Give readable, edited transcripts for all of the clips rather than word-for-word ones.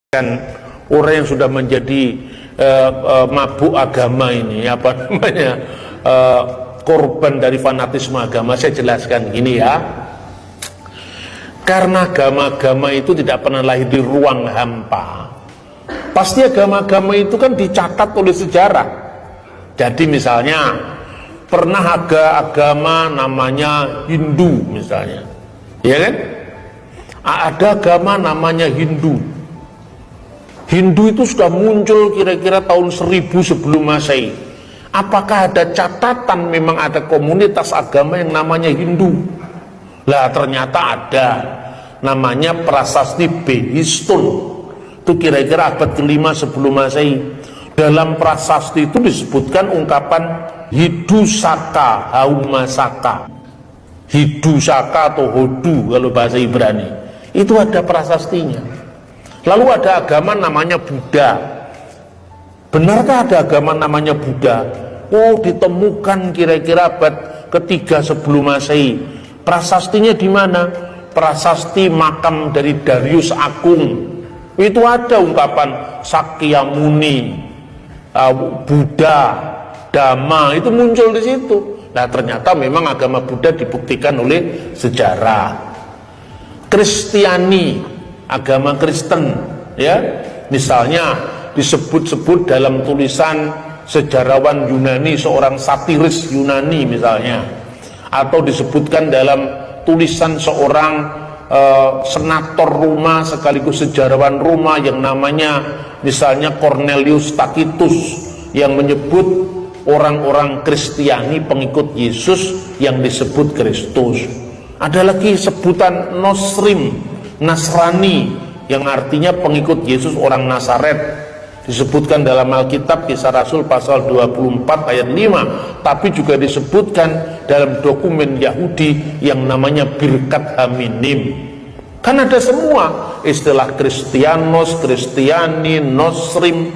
kan orang yang sudah menjadi mabuk agama ini, apa namanya, korban dari fanatisme agama. Saya jelaskan gini ya, karena agama-agama itu tidak pernah lahir di ruang hampa. Pasti agama-agama itu kan dicatat oleh sejarah. Jadi misalnya pernah ada agama namanya Hindu misalnya, ya kan? Ada agama namanya Hindu. Hindu itu sudah muncul kira-kira tahun 1000 sebelum Masehi. Apakah ada catatan memang ada komunitas agama yang namanya Hindu? Lah ternyata ada, namanya Prasasti Behistun. Itu kira-kira abad ke-5 sebelum Masehi. Dalam prasasti itu disebutkan ungkapan Hidusaka, Haumasaka. Hidusaka atau Hodu kalau bahasa Ibrani. Itu ada prasastinya. Lalu ada agama namanya Buddha. Benarkah ada agama namanya Buddha? Oh, ditemukan kira-kira abad ke-3 sebelum Masehi. Prasastinya di mana? Prasasti makam dari Darius Agung. Itu ada ungkapan Sakyamuni, Buddha, Dhamma, itu muncul di situ. Nah, ternyata memang agama Buddha dibuktikan oleh sejarah. Kristiani, agama Kristen, ya, misalnya disebut-sebut dalam tulisan sejarawan Yunani, seorang satiris Yunani misalnya, atau disebutkan dalam tulisan seorang senator Roma sekaligus sejarawan Roma yang namanya misalnya Cornelius Tacitus, yang menyebut orang-orang Kristiani pengikut Yesus yang disebut Kristus. Ada lagi sebutan Nosrim, Nasrani, yang artinya pengikut Yesus orang Nazaret, disebutkan dalam Alkitab Kisah Rasul pasal 24 ayat 5, tapi juga disebutkan dalam dokumen Yahudi yang namanya Birkat Haminim. Kan ada semua istilah Kristianos, Kristiani, Nosrim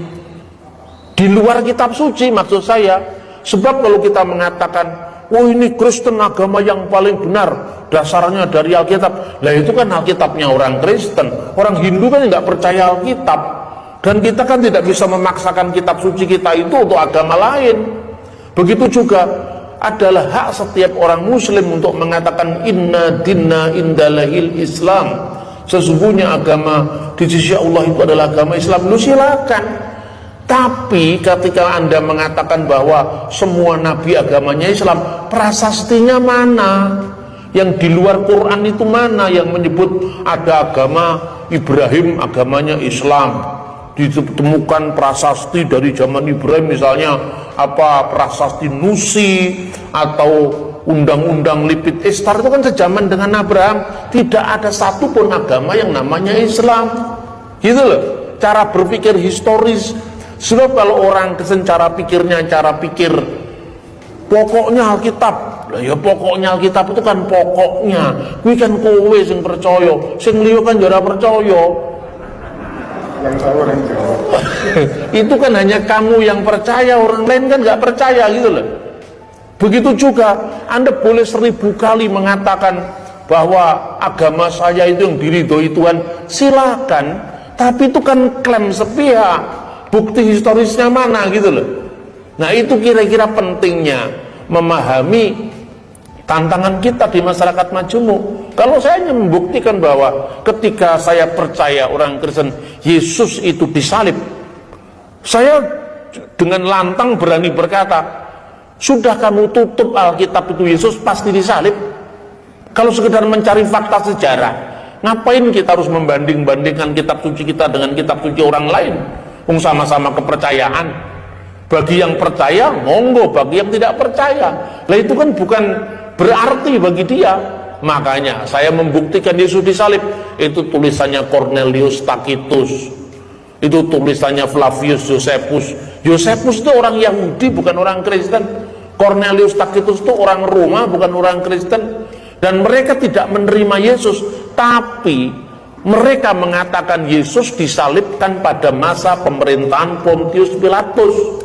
di luar kitab suci, maksud saya. Sebab kalau kita mengatakan, oh ini Kristen agama yang paling benar, dasarnya dari Alkitab. Lah itu kan Alkitabnya orang Kristen. Orang Hindu kan nggak percaya Alkitab. Dan kita kan tidak bisa memaksakan kitab suci kita itu untuk agama lain. Begitu juga adalah hak setiap orang Muslim untuk mengatakan inna dinna indalahil Islam. Sesungguhnya agama di sisi Allah itu adalah agama Islam. Lu silakan. Tapi ketika Anda mengatakan bahwa semua nabi agamanya Islam, prasastinya mana? Yang di luar Quran itu mana yang menyebut ada agama Ibrahim agamanya Islam? Ditemukan prasasti dari zaman Ibrahim, misalnya apa prasasti Nusi atau undang-undang Lipit Ishtar, itu kan sejaman dengan Abraham. Tidak ada satupun agama yang namanya Islam. Gitu loh cara berpikir historis. Sebab kalau orang Kristen cara pikirnya cara pikir pokoknya Alkitab, ya pokoknya Alkitab itu kan pokoknya. Kuwi kan kowe sing percaya, sing liya kan ora percaya. Yang tahu orang jawab. Itu kan hanya kamu yang percaya, orang lain kan nggak percaya gitu loh. Begitu juga Anda boleh 1000 kali mengatakan bahwa agama saya itu yang diridhoi Tuhan, silakan. Tapi itu kan klaim sepihak. Bukti historisnya mana gitu loh. Nah itu kira-kira pentingnya memahami tantangan kita di masyarakat majemuk. Kalau saya hanya membuktikan bahwa ketika saya percaya orang Kristen Yesus itu disalib, saya dengan lantang berani berkata, sudah kamu tutup Alkitab itu Yesus pasti disalib. Kalau sekedar mencari fakta sejarah, ngapain kita harus membanding-bandingkan kitab suci kita dengan kitab suci orang lain? Sama-sama kepercayaan. Bagi yang percaya monggo, bagi yang tidak percaya lah itu kan bukan berarti bagi dia. Makanya saya membuktikan Yesus disalib, itu tulisannya Cornelius Tacitus, itu tulisannya Flavius Josephus. Josephus itu orang Yahudi bukan orang Kristen. Cornelius Tacitus itu orang Roma bukan orang Kristen. Dan mereka tidak menerima Yesus, tapi mereka mengatakan Yesus disalibkan pada masa pemerintahan Pontius Pilatus.